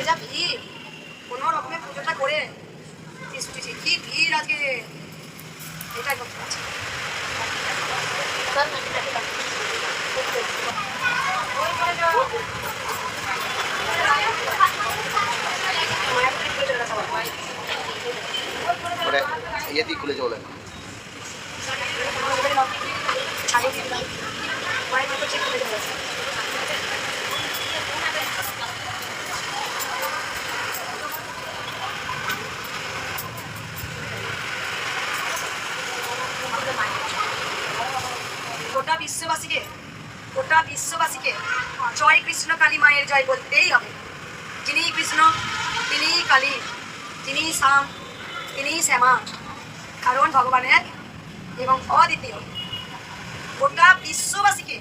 যা ভিড়, কোনো রকমের পুজোটা করে কি ভিড় আজকে, এটাই করতে পারছি। ইয়েটি খুলে চলে গোটা বিশ্ববাসীকে জয় কৃষ্ণ কালী মায়ের জয় বলতেই হবে। যিনি কৃষ্ণ তিনি কালী, তিনি শ্যাম তিনি শ্যামা, কারণ ভগবানের এবং অদ্বিতীয়। গোটা বিশ্ববাসীকে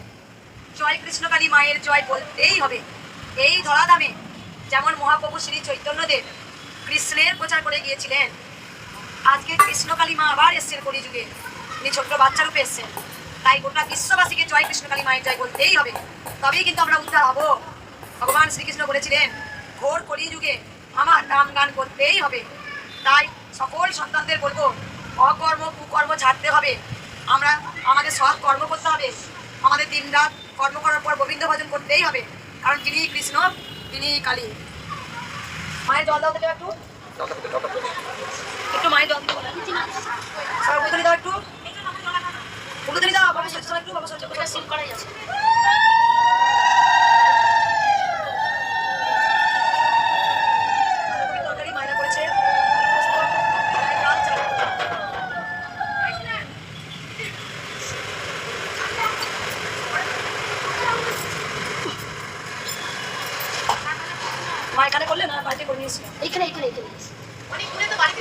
জয় কৃষ্ণ কালী মায়ের জয় বলতেই হবে। এই ধরাধামে যেমন মহাপ্রভু শ্রী চৈতন্যদেব কৃষ্ণের প্রচার করে গিয়েছিলেন, আজকে কৃষ্ণকালী মা আবার এসছেন কলিযুগে, তিনি ছোট্ট বাচ্চা রূপে এসছেন। তাই গোটা বিশ্ববাসীকে জয় কৃষ্ণকালী মায়ের জয় বলতেই হবে, তবেই কিন্তু আমরা উদ্ধার হব। ভগবান শ্রীকৃষ্ণ বলেছিলেন ঘোর কলিযুগে আমার নাম গান করতেই হবে। তাই সকল সন্তানদের বলবো অকর্ম কুকর্ম ছাড়তে হবে, আমরা আমাদের সৎ কর্ম করতে হবে, আমাদের দিন রাত কর্ম করার পর গোবিন্দ ভজন করতেই হবে, কারণ তিনি কৃষ্ণ তিনি কালী। মায়ের জল দাও তো একটু, একটু মায়ের জল দিতে বলে দাও, একটু উঠে দাও বাবা, একটু বাবা সিল করাই আছে। মা এখানে করলে না, বাড়িতে করে নিয়েছিল, এইখানে এইখানে এইখানে অনেক তো বাড়িতে